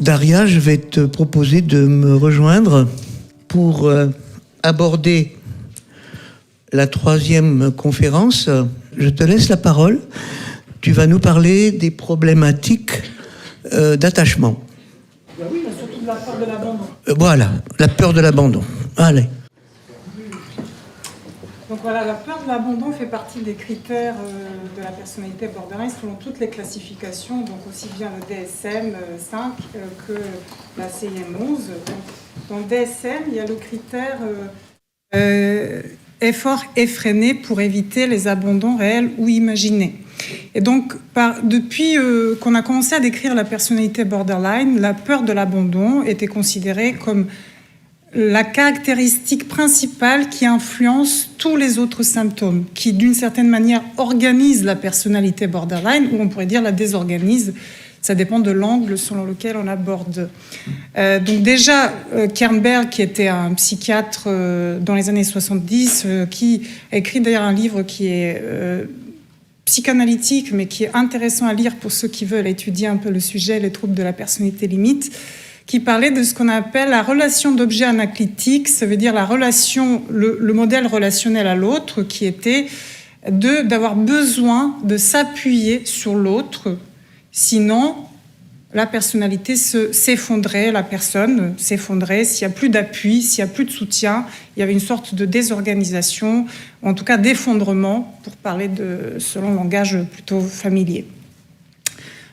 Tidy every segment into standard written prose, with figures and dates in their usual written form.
Daria, je vais te proposer de me rejoindre pour aborder la 3e conférence. Je te laisse la parole. Tu vas nous parler des problématiques d'attachement. Oui, mais surtout de la peur de l'abandon. Voilà, la peur de l'abandon. Allez. Donc voilà, la peur de l'abandon fait partie des critères de la personnalité borderline selon toutes les classifications, donc aussi bien le DSM-5 que la CIM-11. Dans le DSM, il y a le critère effort effréné pour éviter les abandons réels ou imaginés. Et donc, depuis qu'on a commencé à décrire la personnalité borderline, la peur de l'abandon était considérée comme la caractéristique principale qui influence tous les autres symptômes, qui d'une certaine manière organise la personnalité borderline, ou on pourrait dire la désorganise. Ça dépend de l'angle selon lequel on aborde. Donc déjà, Kernberg, qui était un psychiatre dans les années 70, qui a écrit d'ailleurs un livre qui est psychanalytique, mais qui est intéressant à lire pour ceux qui veulent étudier un peu le sujet, les troubles de la personnalité limite, qui parlait de ce qu'on appelle la relation d'objet anaclitique, ça veut dire la relation, le modèle relationnel à l'autre, qui était d'avoir besoin de s'appuyer sur l'autre, sinon la personnalité s'effondrait, la personne s'effondrait, s'il n'y a plus d'appui, s'il n'y a plus de soutien, il y avait une sorte de désorganisation, ou en tout cas d'effondrement, pour parler selon le langage plutôt familier.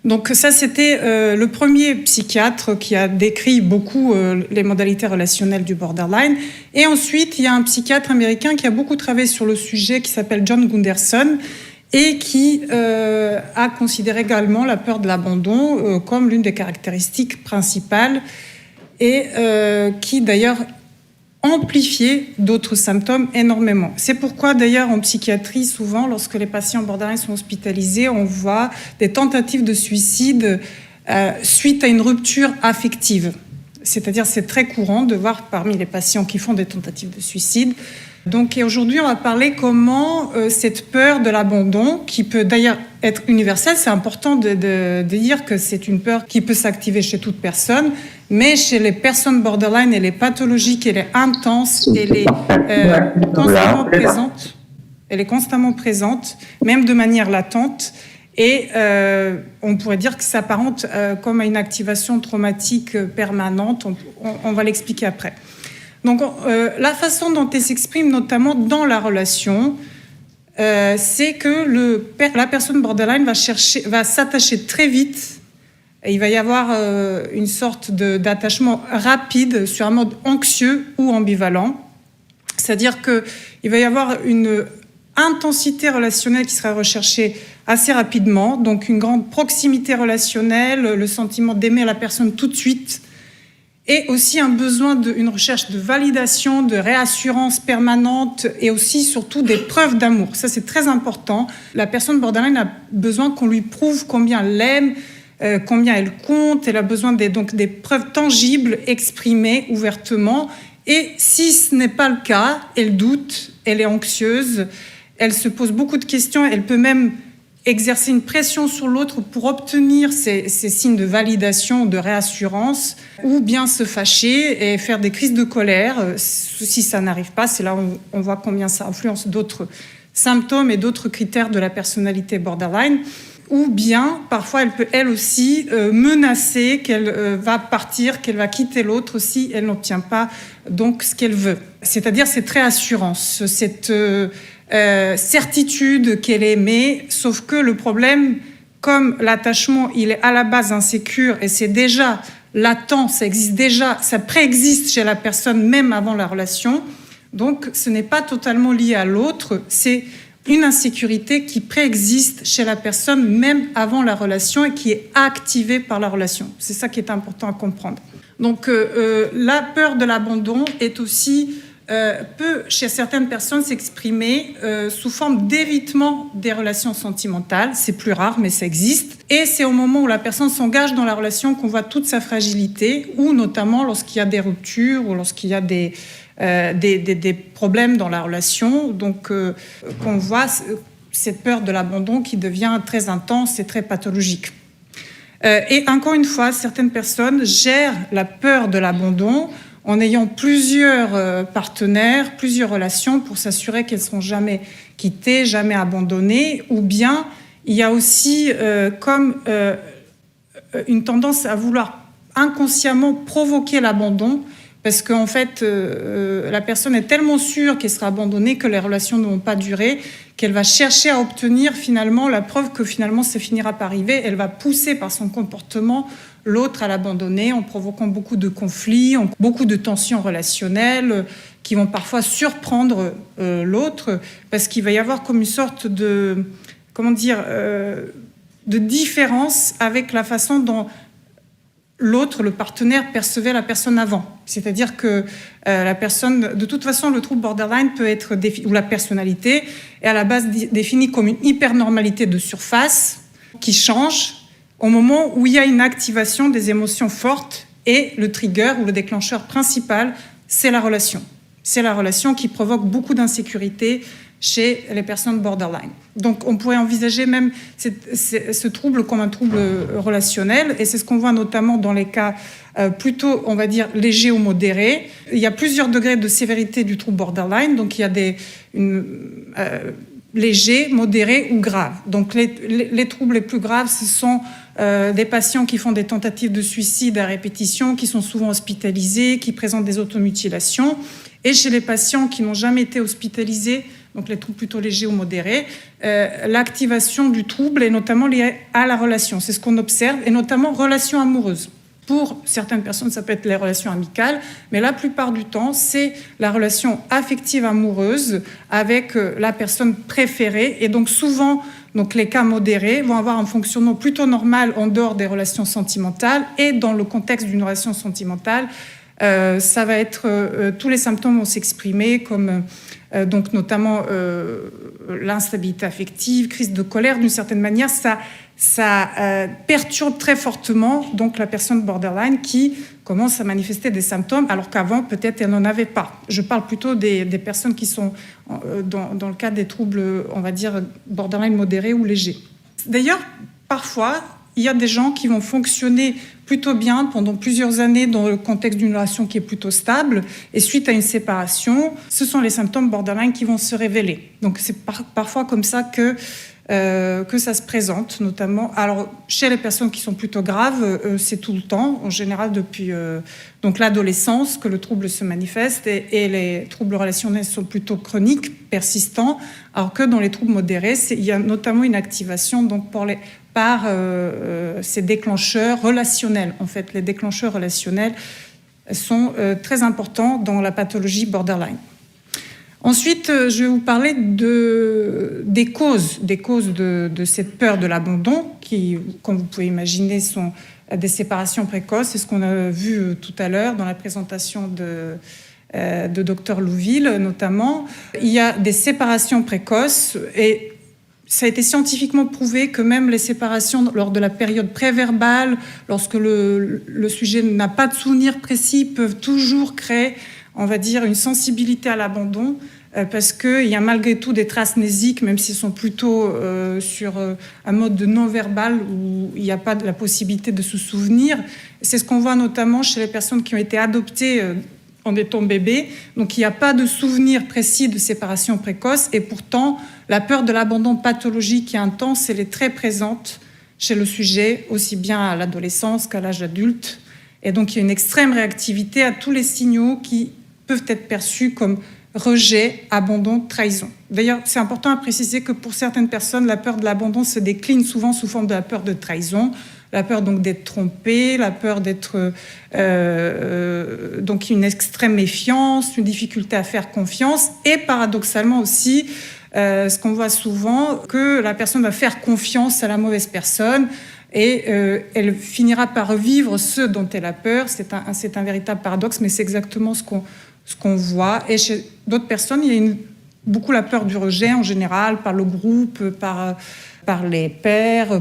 Donc ça, c'était le premier psychiatre qui a décrit beaucoup les modalités relationnelles du borderline. Et ensuite, il y a un psychiatre américain qui a beaucoup travaillé sur le sujet, qui s'appelle John Gunderson, et qui a considéré également la peur de l'abandon comme l'une des caractéristiques principales, et qui d'ailleurs amplifier d'autres symptômes énormément. C'est pourquoi d'ailleurs en psychiatrie, souvent, lorsque les patients borderline sont hospitalisés, on voit des tentatives de suicide suite à une rupture affective. C'est-à-dire c'est très courant de voir parmi les patients qui font des tentatives de suicide. Donc aujourd'hui, on va parler comment cette peur de l'abandon, qui peut d'ailleurs être universelle, c'est important de dire que c'est une peur qui peut s'activer chez toute personne, mais chez les personnes borderline, elle est pathologique, elle est intense, elle est constamment présente. Elle est constamment présente, même de manière latente, et on pourrait dire que ça s'apparente comme à une activation traumatique permanente. On va l'expliquer après. Donc, la façon dont elle s'exprime, notamment dans la relation, c'est que la personne borderline va s'attacher très vite. Et il va y avoir une sorte d'attachement rapide sur un mode anxieux ou ambivalent. C'est-à-dire qu'il va y avoir une intensité relationnelle qui sera recherchée assez rapidement, donc une grande proximité relationnelle, le sentiment d'aimer la personne tout de suite, et aussi un besoin une recherche de validation, de réassurance permanente, et aussi surtout des preuves d'amour. Ça, c'est très important. La personne borderline a besoin qu'on lui prouve combien elle l'aime, combien elle compte. Elle a besoin des preuves tangibles, exprimées ouvertement. Et si ce n'est pas le cas, elle doute, elle est anxieuse, elle se pose beaucoup de questions, elle peut même exercer une pression sur l'autre pour obtenir ces signes de validation, de réassurance, ou bien se fâcher et faire des crises de colère. Si ça n'arrive pas, c'est là où on voit combien ça influence d'autres symptômes et d'autres critères de la personnalité borderline. Ou bien, parfois, elle peut, elle aussi, menacer qu'elle va partir, qu'elle va quitter l'autre si elle n'obtient pas donc ce qu'elle veut. C'est-à-dire cette réassurance, cette certitude qu'elle est aimée, sauf que le problème, comme l'attachement, il est à la base insécure et c'est déjà latent, ça existe déjà, ça préexiste chez la personne même avant la relation, donc ce n'est pas totalement lié à l'autre, c'est une insécurité qui préexiste chez la personne même avant la relation et qui est activée par la relation. C'est ça qui est important à comprendre. Donc la peur de l'abandon est aussi peut chez certaines personnes s'exprimer sous forme d'évitement des relations sentimentales. C'est plus rare, mais ça existe. Et c'est au moment où la personne s'engage dans la relation qu'on voit toute sa fragilité, ou notamment lorsqu'il y a des ruptures ou lorsqu'il y a des problèmes dans la relation, donc qu'on voit cette peur de l'abandon qui devient très intense et très pathologique. Et encore une fois, certaines personnes gèrent la peur de l'abandon en ayant plusieurs partenaires, plusieurs relations pour s'assurer qu'elles ne seront jamais quittées, jamais abandonnées. Ou bien, il y a aussi une tendance à vouloir inconsciemment provoquer l'abandon parce qu'en fait, la personne est tellement sûre qu'elle sera abandonnée que les relations ne vont pas durer, qu'elle va chercher à obtenir finalement la preuve que finalement ça finira par arriver. Elle va pousser par son comportement l'autre à l'abandonner en provoquant beaucoup de conflits, beaucoup de tensions relationnelles qui vont parfois surprendre l'autre parce qu'il va y avoir comme une sorte de, de différence avec la façon dont l'autre, le partenaire, percevait la personne avant. C'est-à-dire que la personne, de toute façon, le trouble borderline peut être ou la personnalité est à la base définie comme une hypernormalité de surface qui change au moment où il y a une activation des émotions fortes et le trigger ou le déclencheur principal, c'est la relation. C'est la relation qui provoque beaucoup d'insécurité chez les personnes borderline. Donc on pourrait envisager même ce trouble comme un trouble relationnel, et c'est ce qu'on voit notamment dans les cas plutôt, on va dire, légers ou modérés. Il y a plusieurs degrés de sévérité du trouble borderline, donc il y a légers, modérés ou graves. Donc les troubles les plus graves, ce sont des patients qui font des tentatives de suicide à répétition, qui sont souvent hospitalisés, qui présentent des automutilations. Et chez les patients qui n'ont jamais été hospitalisés, donc les troubles plutôt légers ou modérés, l'activation du trouble est notamment liée à la relation. C'est ce qu'on observe, et notamment relations amoureuses. Pour certaines personnes, ça peut être les relations amicales, mais la plupart du temps, c'est la relation affective amoureuse avec la personne préférée. Et donc souvent, les cas modérés vont avoir un fonctionnement plutôt normal en dehors des relations sentimentales, et dans le contexte d'une relation sentimentale, ça va être tous les symptômes vont s'exprimer comme donc notamment l'instabilité affective, crise de colère. D'une certaine manière, ça perturbe très fortement donc la personne borderline qui commence à manifester des symptômes alors qu'avant peut-être elle n'en avait pas. Je parle plutôt des personnes qui sont dans le cas des troubles, on va dire borderline modérés ou légers. D'ailleurs, parfois il y a des gens qui vont fonctionner plutôt bien pendant plusieurs années dans le contexte d'une relation qui est plutôt stable, et suite à une séparation, ce sont les symptômes borderline qui vont se révéler. Donc c'est parfois comme ça que ça se présente, notamment. Alors chez les personnes qui sont plutôt graves, c'est tout le temps, en général depuis donc l'adolescence que le trouble se manifeste, et les troubles relationnels sont plutôt chroniques, persistants, alors que dans les troubles modérés, il y a notamment une activation donc par ces déclencheurs relationnels. En fait, les déclencheurs relationnels sont très importants dans la pathologie borderline. Ensuite, je vais vous parler des causes de cette peur de l'abandon, qui, comme vous pouvez imaginer, sont des séparations précoces. C'est ce qu'on a vu tout à l'heure dans la présentation de Dr Louville, notamment. Il y a des séparations précoces, et ça a été scientifiquement prouvé que même les séparations lors de la période préverbale, lorsque le sujet n'a pas de souvenir précis, peuvent toujours créer, on va dire, une sensibilité à l'abandon, parce qu'il y a malgré tout des traces mnésiques, même s'ils sont plutôt sur un mode de non-verbal où il n'y a pas de la possibilité de se souvenir. C'est ce qu'on voit notamment chez les personnes qui ont été adoptées en étant bébés. Donc il n'y a pas de souvenir précis de séparation précoce, et pourtant la peur de l'abandon pathologique et intense, elle est très présente chez le sujet, aussi bien à l'adolescence qu'à l'âge adulte. Et donc il y a une extrême réactivité à tous les signaux qui peuvent être perçus comme rejet, abandon, trahison. D'ailleurs, c'est important à préciser que pour certaines personnes, la peur de l'abandon se décline souvent sous forme de la peur de trahison, la peur donc d'être trompé, la peur d'être donc une extrême méfiance, une difficulté à faire confiance, et paradoxalement aussi ce qu'on voit souvent, que la personne va faire confiance à la mauvaise personne, et elle finira par revivre ce dont elle a peur. C'est un véritable paradoxe, mais c'est exactement ce qu'on voit. Et chez d'autres personnes, il y a beaucoup la peur du rejet en général, par le groupe, par les pairs,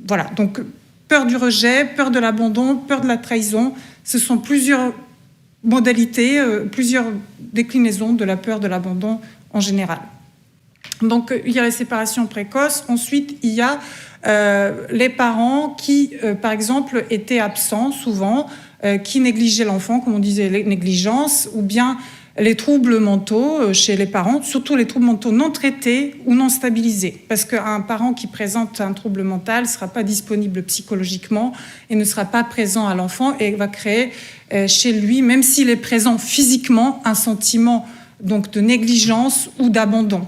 voilà. Donc, peur du rejet, peur de l'abandon, peur de la trahison, ce sont plusieurs modalités, plusieurs déclinaisons de la peur de l'abandon en général. Donc, il y a les séparations précoces. Ensuite, il y a les parents qui, par exemple, étaient absents souvent, qui négligeaient l'enfant, comme on disait, les négligences, ou bien les troubles mentaux chez les parents, surtout les troubles mentaux non traités ou non stabilisés. Parce qu'un parent qui présente un trouble mental ne sera pas disponible psychologiquement et ne sera pas présent à l'enfant et va créer chez lui, même s'il est présent physiquement, un sentiment donc, de négligence ou d'abandon.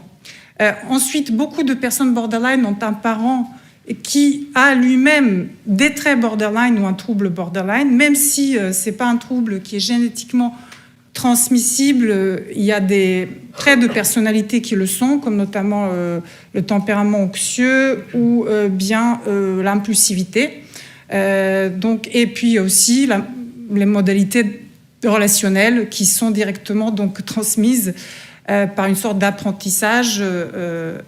Ensuite, beaucoup de personnes borderline ont un parent qui a lui-même des traits borderline ou un trouble borderline, même si ce n'est pas un trouble qui est génétiquement transmissible, il y a des traits de personnalité qui le sont, comme notamment le tempérament anxieux ou bien l'impulsivité. Et puis aussi les modalités relationnelles qui sont directement donc, transmises par une sorte d'apprentissage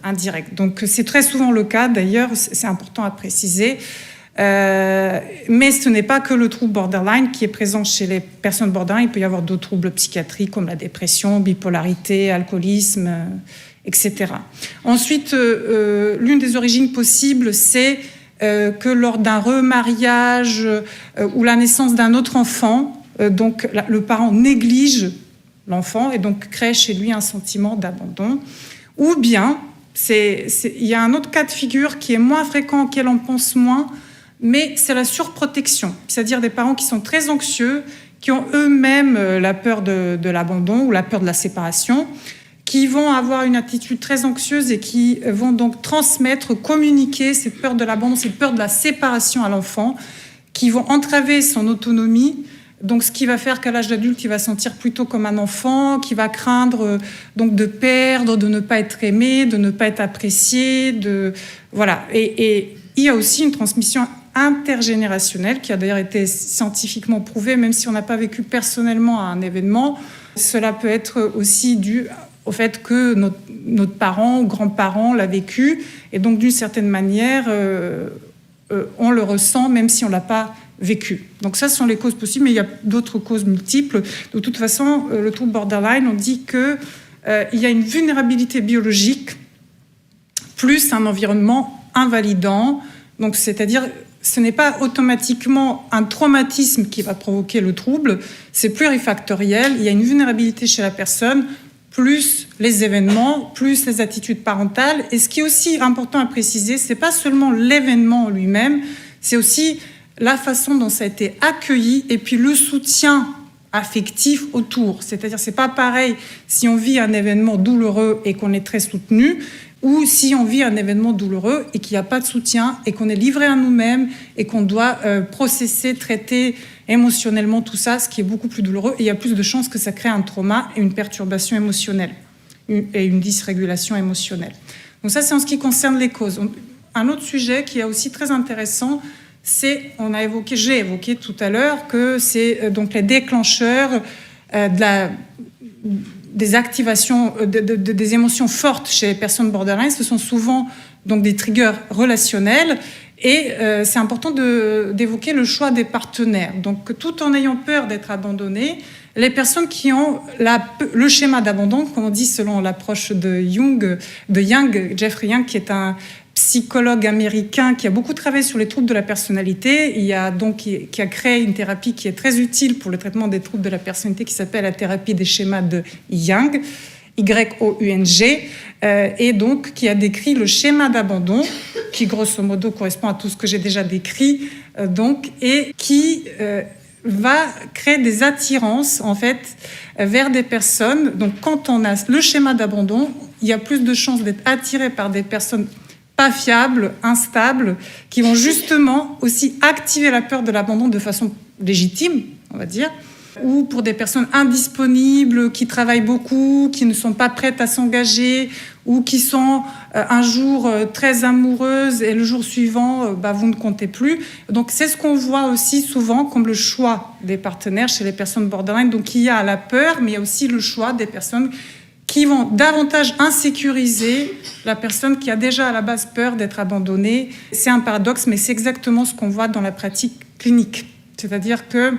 indirect. Donc c'est très souvent le cas, d'ailleurs, c'est important à préciser. Mais ce n'est pas que le trouble borderline qui est présent chez les personnes borderline. Il peut y avoir d'autres troubles psychiatriques comme la dépression, bipolarité, alcoolisme, etc. Ensuite, l'une des origines possibles, c'est que lors d'un remariage ou la naissance d'un autre enfant, donc le parent néglige l'enfant et donc crée chez lui un sentiment d'abandon. Ou bien, il y a un autre cas de figure qui est moins fréquent, auquel on pense moins, mais c'est la surprotection, c'est-à-dire des parents qui sont très anxieux, qui ont eux-mêmes la peur de l'abandon ou la peur de la séparation, qui vont avoir une attitude très anxieuse et qui vont donc transmettre, communiquer cette peur de l'abandon, cette peur de la séparation à l'enfant, qui vont entraver son autonomie. Donc, ce qui va faire qu'à l'âge adulte, il va se sentir plutôt comme un enfant, qui va craindre donc de perdre, de ne pas être aimé, de ne pas être apprécié, voilà. Et il y a aussi une transmission intergénérationnelle qui a d'ailleurs été scientifiquement prouvée, même si on n'a pas vécu personnellement un événement. Cela peut être aussi dû au fait que notre parent ou grand-parent l'a vécu, et donc d'une certaine manière, on le ressent même si on ne l'a pas vécu. Donc ça, ce sont les causes possibles, mais il y a d'autres causes multiples. De toute façon, le trouble borderline, on dit qu'il y a une vulnérabilité biologique plus un environnement invalidant. Donc, c'est-à-dire, ce n'est pas automatiquement un traumatisme qui va provoquer le trouble, c'est plurifactoriel. Il y a une vulnérabilité chez la personne, plus les événements, plus les attitudes parentales. Et ce qui est aussi important à préciser, ce n'est pas seulement l'événement en lui-même, c'est aussi la façon dont ça a été accueilli et puis le soutien affectif autour. C'est-à-dire, c'est pas pareil si on vit un événement douloureux et qu'on est très soutenu, ou si on vit un événement douloureux et qu'il n'y a pas de soutien et qu'on est livré à nous-mêmes et qu'on doit processer, traiter émotionnellement tout ça, ce qui est beaucoup plus douloureux. Et il y a plus de chances que ça crée un trauma et une perturbation émotionnelle et une dysrégulation émotionnelle. Donc ça, c'est en ce qui concerne les causes. Un autre sujet qui est aussi très intéressant, j'ai évoqué tout à l'heure que c'est donc les déclencheurs des activations, des émotions fortes chez les personnes borderline. Ce sont souvent donc des triggers relationnels et c'est important d'évoquer le choix des partenaires. Donc tout en ayant peur d'être abandonné, les personnes qui ont le schéma d'abandon, comme on dit selon l'approche de Young, Jeffrey Young, qui est un psychologue américain qui a beaucoup travaillé sur les troubles de la personnalité, qui a créé une thérapie qui est très utile pour le traitement des troubles de la personnalité qui s'appelle la thérapie des schémas de Young, Y-O-U-N-G, et donc qui a décrit le schéma d'abandon qui grosso modo correspond à tout ce que j'ai déjà décrit, et qui va créer des attirances en fait vers des personnes. Donc quand on a le schéma d'abandon, il y a plus de chances d'être attiré par des personnes pas fiables, instables, qui vont justement aussi activer la peur de l'abandon de façon légitime, on va dire, ou pour des personnes indisponibles, qui travaillent beaucoup, qui ne sont pas prêtes à s'engager, ou qui sont un jour très amoureuses et le jour suivant, vous ne comptez plus. Donc c'est ce qu'on voit aussi souvent comme le choix des partenaires chez les personnes borderline. Donc il y a la peur, mais il y a aussi le choix des personnes qui vont davantage insécuriser la personne qui a déjà à la base peur d'être abandonnée. C'est un paradoxe, mais c'est exactement ce qu'on voit dans la pratique clinique. C'est-à-dire que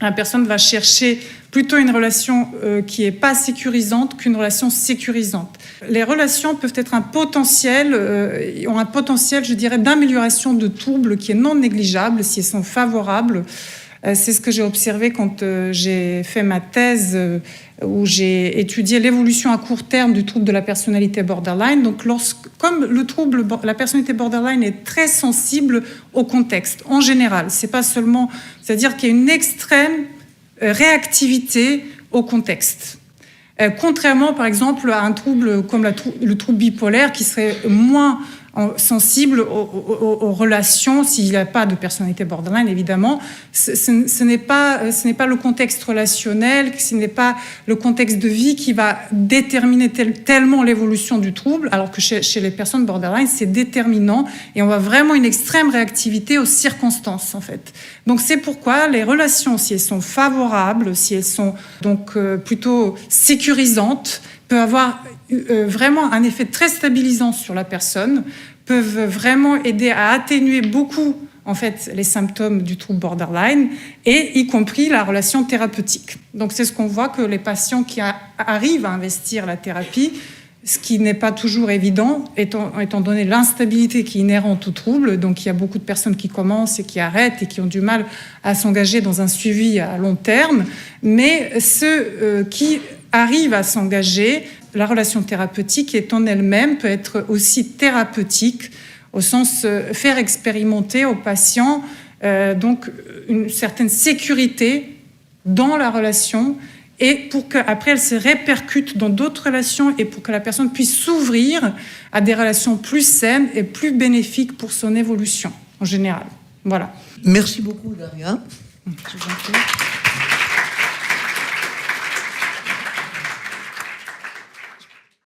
La personne va chercher plutôt une relation qui n'est pas sécurisante qu'une relation sécurisante. Les relations peuvent être ont un potentiel, je dirais, d'amélioration de troubles qui est non négligeable si elles sont favorables. C'est ce que j'ai observé quand j'ai fait ma thèse où j'ai étudié l'évolution à court terme du trouble de la personnalité borderline. Donc, comme la personnalité borderline est très sensible au contexte, en général, c'est pas seulement, c'est-à-dire qu'il y a une extrême réactivité au contexte. Contrairement, par exemple, à un trouble comme le trouble bipolaire qui serait moins sensible aux relations, s'il n'y a pas de personnalité borderline, évidemment. Ce n'est pas le contexte relationnel, ce n'est pas le contexte de vie qui va déterminer tellement l'évolution du trouble, alors que chez les personnes borderline, c'est déterminant et on voit vraiment une extrême réactivité aux circonstances, en fait. Donc, c'est pourquoi les relations, si elles sont favorables, si elles sont donc plutôt sécurisantes, peuvent avoir vraiment un effet très stabilisant sur la personne, peuvent vraiment aider à atténuer beaucoup en fait les symptômes du trouble borderline et y compris la relation thérapeutique. Donc c'est ce qu'on voit que les patients qui arrivent à investir la thérapie, ce qui n'est pas toujours évident étant donné l'instabilité qui est inhérente au trouble. Donc il y a beaucoup de personnes qui commencent et qui arrêtent et qui ont du mal à s'engager dans un suivi à long terme, mais ceux qui arrivent à s'engager, la relation thérapeutique est en elle-même peut être aussi thérapeutique au sens faire expérimenter aux patients donc une certaine sécurité dans la relation et pour qu'après elle se répercute dans d'autres relations et pour que la personne puisse s'ouvrir à des relations plus saines et plus bénéfiques pour son évolution en général. Voilà. Merci beaucoup, Daria. Je vous en prie.